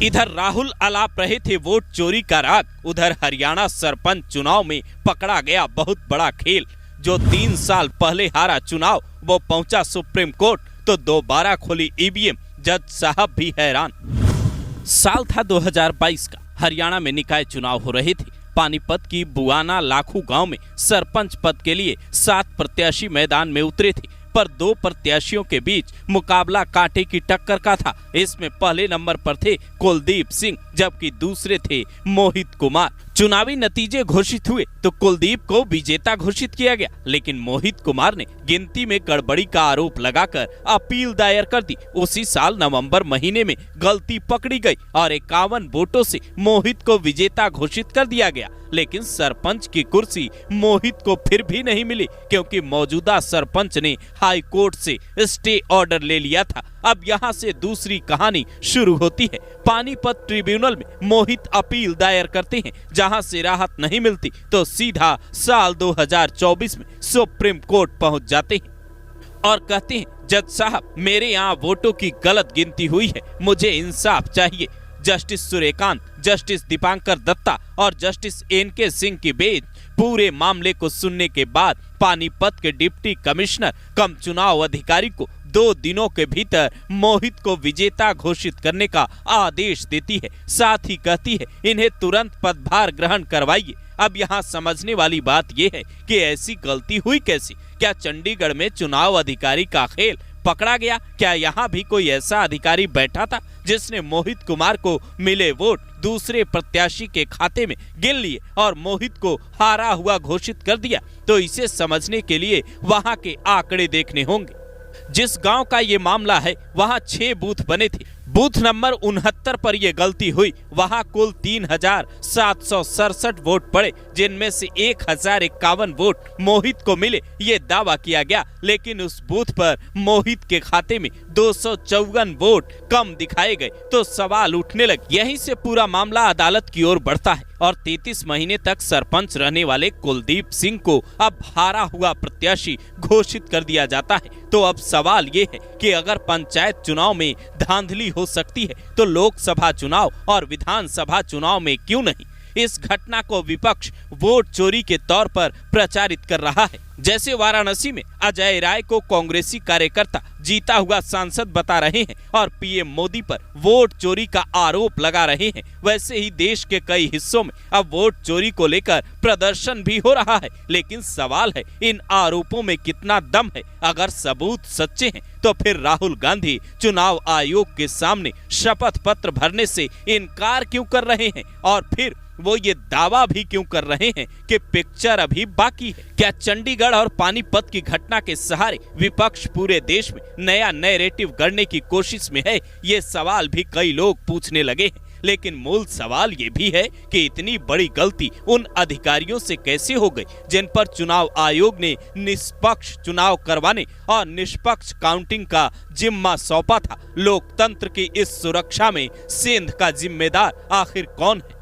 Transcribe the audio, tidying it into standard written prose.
इधर राहुल अलाप रहे थे वोट चोरी का राग, उधर हरियाणा सरपंच चुनाव में पकड़ा गया बहुत बड़ा खेल। जो 3 साल पहले हारा चुनाव वो पहुंचा सुप्रीम कोर्ट तो दोबारा खोली ईवीएम, जज साहब भी हैरान। साल था 2022 का, हरियाणा में निकाय चुनाव हो रहे थे। पानीपत की बुआना लाखू गांव में सरपंच पद के लिए 7 प्रत्याशी मैदान में उतरे थे, पर 2 प्रत्याशियों के बीच मुकाबला कांटे की टक्कर का था। इसमें पहले नंबर पर थे कुलदीप सिंह, जबकि दूसरे थे मोहित कुमार। चुनावी नतीजे घोषित हुए तो कुलदीप को विजेता घोषित किया गया, लेकिन मोहित कुमार ने गिनती में गड़बड़ी का आरोप लगाकर अपील दायर कर दी। उसी साल नवंबर महीने में गलती पकड़ी गई और 51 वोटों से मोहित को विजेता घोषित कर दिया गया। लेकिन सरपंच की कुर्सी मोहित को फिर भी नहीं मिली, क्योंकि मौजूदा सरपंच ने हाई कोर्ट से स्टे ऑर्डर ले लिया था। अब यहाँ से दूसरी कहानी शुरू होती है। पानीपत ट्रिब्यूनल में मोहित अपील दायर करते हैं, जहाँ से राहत नहीं मिलती तो सीधा साल 2024 में सुप्रीम कोर्ट पहुँच जाते हैं और कहते हैं, जज साहब मेरे यहाँ वोटों की गलत गिनती हुई है, मुझे इंसाफ चाहिए। जस्टिस सूर्यकांत, जस्टिस दीपांकर दत्ता और जस्टिस एनके सिंह की बेंच पूरे मामले को सुनने के बाद पानीपत के डिप्टी कमिश्नर कम चुनाव अधिकारी को 2 दिनों के भीतर मोहित को विजेता घोषित करने का आदेश देती है। साथ ही कहती है, इन्हें तुरंत पदभार ग्रहण करवाइए। अब यहाँ समझने वाली बात यह है कि ऐसी गलती हुई कैसे? क्या चंडीगढ़ में चुनाव अधिकारी का खेल पकड़ा गया? क्या यहाँ भी कोई ऐसा अधिकारी बैठा था जिसने मोहित कुमार को मिले वोट दूसरे प्रत्याशी के खाते में गिन लिए और मोहित को हारा हुआ घोषित कर दिया? तो इसे समझने के लिए वहाँ के आंकड़े देखने होंगे। जिस गांव का ये मामला है वहाँ 6 बूथ बने थे। बूथ नंबर 69 पर यह गलती हुई। वहाँ कुल 3767 वोट पड़े, जिनमें से 1051 वोट मोहित को मिले, ये दावा किया गया। लेकिन उस बूथ पर मोहित के खाते में 254 वोट कम दिखाए गए तो सवाल उठने लगे। यहीं से पूरा मामला अदालत की ओर बढ़ता है और 33 महीने तक सरपंच रहने वाले कुलदीप सिंह को अब हारा हुआ प्रत्याशी घोषित कर दिया जाता है। तो अब सवाल ये है कि अगर पंचायत चुनाव में धांधली हो सकती है तो लोकसभा चुनाव और विधानसभा चुनाव में क्यों नहीं? इस घटना को विपक्ष वोट चोरी के तौर पर प्रचारित कर रहा है। जैसे वाराणसी में अजय राय को कांग्रेसी कार्यकर्ता जीता हुआ सांसद बता रहे हैं और पीएम मोदी पर वोट चोरी का आरोप लगा रहे हैं, वैसे ही देश के कई हिस्सों में अब वोट चोरी को लेकर प्रदर्शन भी हो रहा है। लेकिन सवाल है, इन आरोपों में कितना दम है? अगर सबूत सच्चे हैं तो फिर राहुल गांधी चुनाव आयोग के सामने शपथ पत्र भरने से इनकार क्यों कर रहे हैं? और फिर वो ये दावा भी क्यों कर रहे हैं कि पिक्चर अभी बाकी है? क्या चंडीगढ़ और पानीपत की घटना के सहारे विपक्ष पूरे देश में नया नैरेटिव गढ़ने की कोशिश में है? ये सवाल भी कई लोग पूछने लगे हैं। लेकिन मूल सवाल ये भी है कि इतनी बड़ी गलती उन अधिकारियों से कैसे हो गई जिन पर चुनाव आयोग ने निष्पक्ष चुनाव करवाने और निष्पक्ष काउंटिंग का जिम्मा सौंपा था। लोकतंत्र की इस सुरक्षा में सेंध का जिम्मेदार आखिर कौन है?